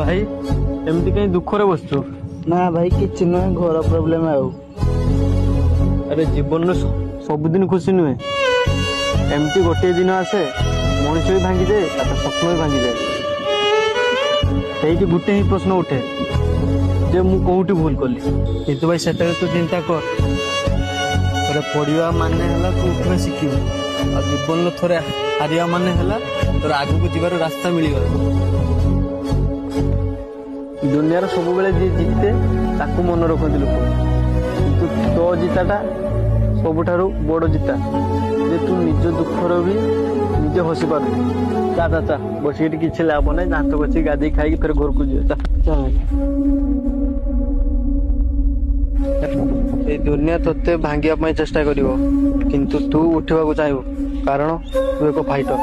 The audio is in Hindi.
भाई एमती कहीं दुख रे बसचु ना भाई किसी नुहे घर प्रोब्लेम आउ अरे जीवन सबुदिन खुशी नुहे एमती गोटे दिन आसे मनुष्य भी भांगी जाए स्वप्न भी भांगी जाए गोटे ही प्रश्न उठे जे मु कोठी भूल कली किंतु भाई सेटा तू चिंता कर पढ़ा माने तू उठवा शिखु आ जीवन थोड़े हारिया माने तोर आगु को जीवार रास्ता मिलगला दुनिया सब बेले जी जीते ताकू मन रखती लोक किंतु तो जिताटा सबुठारु बड़ जिता जे तू निज दुखर भी निजे हसी पार चा चा चा बस किसी लाभ ना दांत बची गाधे खाई फिर घर को ये दुनिया तोते भांगिया चेष्टा करिवो किंतु तू उठवा को चाहबो कारण तू एक फाइटर।